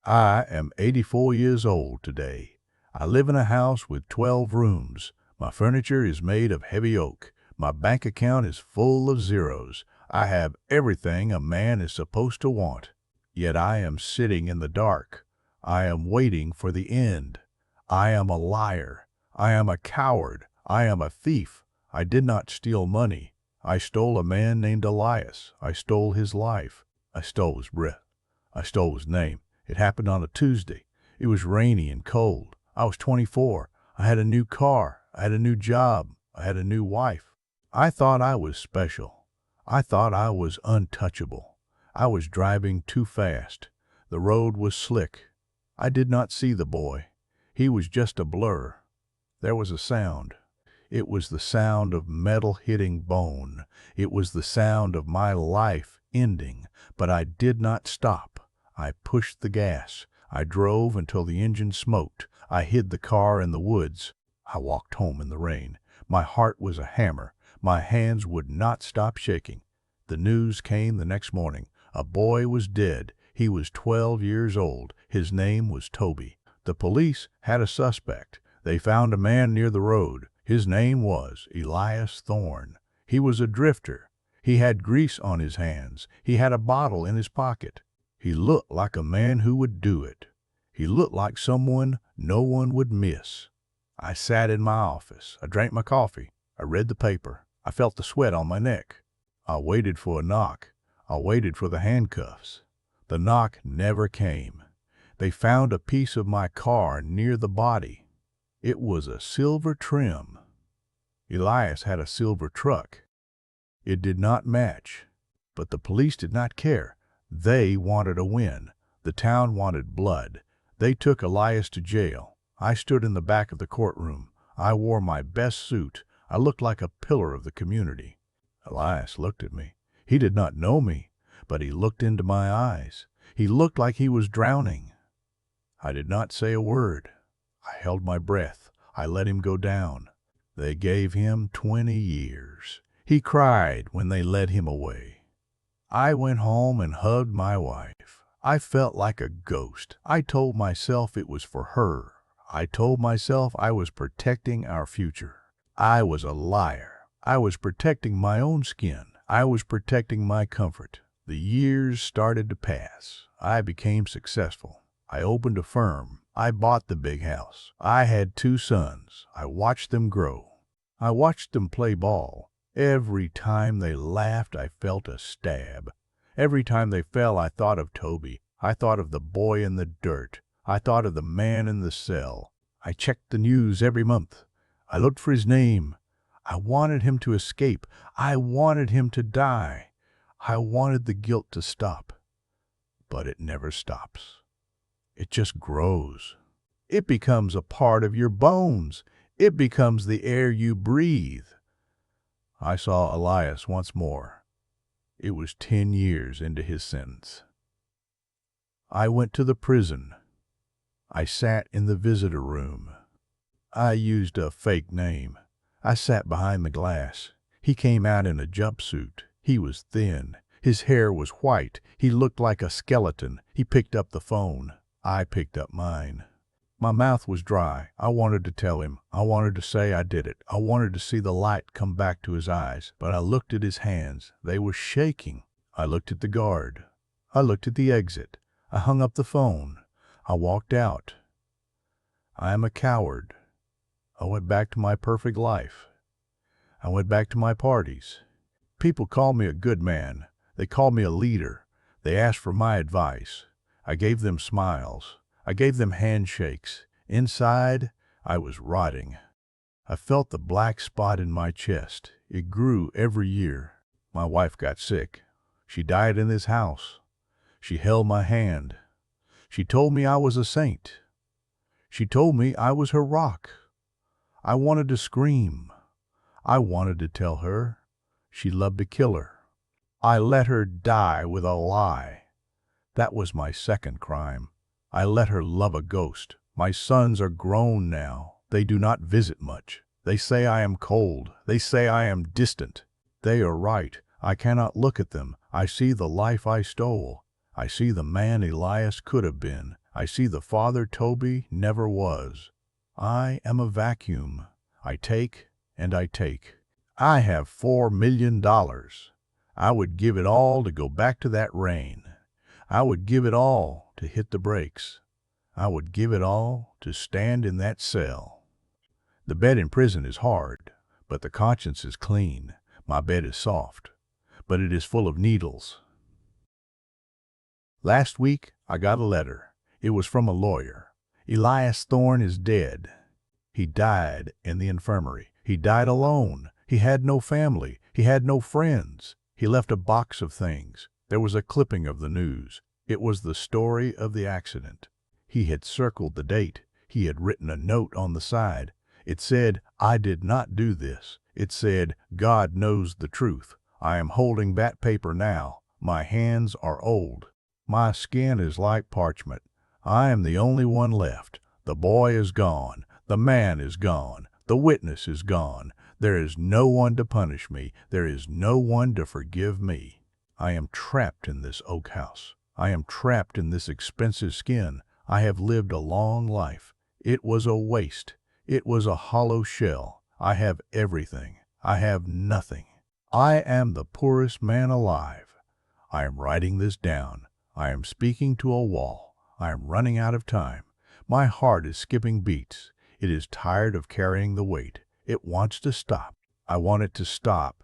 I am 84 years old today. I live in a house with 12 rooms. My furniture is made of heavy oak. My bank account is full of zeros. I have everything a man is supposed to want. Yet I am sitting in the dark. I am waiting for the end. I am a liar. I am a coward. I am a thief. I did not steal money. I stole a man named Elias. I stole his life. I stole his breath. I stole his name. It happened on a Tuesday. It was rainy and cold. I was 24. I had a new car. I had a new job. I had a new wife. I thought I was special. I thought I was untouchable. I was driving too fast. The road was slick. I did not see the boy. He was just a blur. There was a sound. It was the sound of metal hitting bone. It was the sound of my life ending. But I did not stop. I pushed the gas. I drove until the engine smoked. I hid the car in the woods. I walked home in the rain. My heart was a hammer. My hands would not stop shaking. The news came the next morning. A boy was dead. He was 12 years old. His name was Toby. The police had a suspect. They found a man near the road. His name was Elias Thorne. He was a drifter. He had grease on his hands. He had a bottle in his pocket. He looked like a man who would do it. He looked like someone no one would miss. I sat in my office. I drank my coffee. I read the paper. I felt the sweat on my neck. I waited for a knock. I waited for the handcuffs. The knock never came. They found a piece of my car near the body. It was a silver trim. Elias had a silver truck. It did not match. But the police did not care. They wanted a win. The town wanted blood. They took Elias to jail. I stood in the back of the courtroom. I wore my best suit. I looked like a pillar of the community. Elias looked at me. He did not know me, but he looked into my eyes. He looked like he was drowning. I did not say a word. I held my breath. I let him go down. They gave him 20 years. He cried when they led him away. I went home and hugged my wife. I felt like a ghost. I told myself it was for her. I told myself I was protecting our future. I was a liar. I was protecting my own skin. I was protecting my comfort. The years started to pass. I became successful. I opened a firm. I bought the big house. I had 2 sons. I watched them grow. I watched them play ball. Every time they laughed, I felt a stab. Every time they fell, I thought of Toby. I thought of the boy in the dirt. I thought of the man in the cell. I checked the news every month. I looked for his name. I wanted him to escape. I wanted him to die. I wanted the guilt to stop. But it never stops. It just grows. It becomes a part of your bones. It becomes the air you breathe. I saw Elias once more. It was 10 years into his sentence. I went to the prison. I sat in the visitor room. I used a fake name. I sat behind the glass. He came out in a jumpsuit. He was thin. His hair was white. He looked like a skeleton. He picked up the phone. I picked up mine. My mouth was dry. I wanted to tell him. I wanted to say I did it. I wanted to see the light come back to his eyes. But I looked at his hands. They were shaking. I looked at the guard. I looked at the exit. I hung up the phone. I walked out. I am a coward. I went back to my perfect life. I went back to my parties. People called me a good man. They called me a leader. They asked for my advice. I gave them smiles. I gave them handshakes. Inside, I was rotting. I felt the black spot in my chest. It grew every year. My wife got sick. She died in this house. She held my hand. She told me I was a saint. She told me I was her rock. I wanted to scream. I wanted to tell her she loved to kill her. I let her die with a lie. That was my second crime. I let her love a ghost. My sons are grown now. They do not visit much. They say I am cold. They say I am distant. They are right. I cannot look at them. I see the life I stole. I see the man Elias could have been. I see the father Toby never was. I am a vacuum. I take and I take. I have $4 million. I would give it all to go back to that rain. I would give it all to hit the brakes. I would give it all to stand in that cell. The bed in prison is hard, but the conscience is clean. My bed is soft, but it is full of needles. Last week, I got a letter. It was from a lawyer. Elias Thorne is dead. He died in the infirmary. He died alone. He had no family. He had no friends. He left a box of things. There was a clipping of the news. It was the story of the accident. He had circled the date. He had written a note on the side. It said, "I did not do this." It said, "God knows the truth. I am holding that paper now. My hands are old. My skin is like parchment. I am the only one left. The boy is gone. The man is gone. The witness is gone. There is no one to punish me. There is no one to forgive me. I am trapped in this oak house. I am trapped in this expensive skin. I have lived a long life. It was a waste. It was a hollow shell. I have everything. I have nothing. I am the poorest man alive. I am writing this down. I am speaking to a wall. I am running out of time. My heart is skipping beats. It is tired of carrying the weight. It wants to stop. I want it to stop.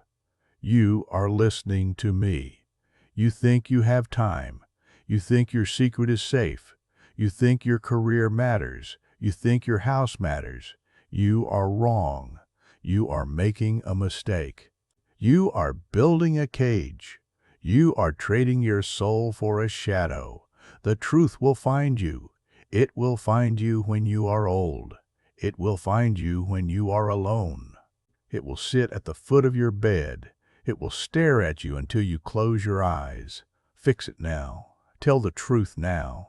You are listening to me. You think you have time. You think your secret is safe. You think your career matters. You think your house matters. You are wrong. You are making a mistake. You are building a cage. You are trading your soul for a shadow. The truth will find you. It will find you when you are old. It will find you when you are alone. It will sit at the foot of your bed. It will stare at you until you close your eyes. Fix it now. Tell the truth now.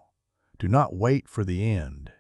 Do not wait for the end.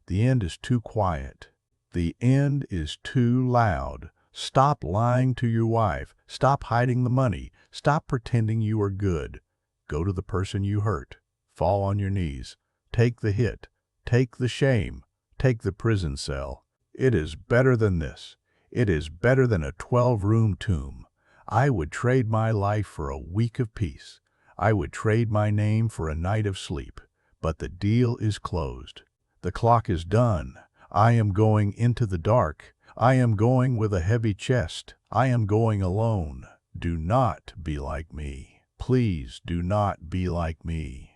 The end is too quiet. The end is too loud. Stop lying to your wife. Stop hiding the money. Stop pretending you are good. Go to the person you hurt. Fall on your knees. Take the hit. Take the shame. Take the prison cell. It is better than this. It is better than a 12-room tomb. I would trade my life for a week of peace. I would trade my name for a night of sleep. But the deal is closed. The clock is done. I am going into the dark. I am going with a heavy chest. I am going alone. Do not be like me. Please do not be like me.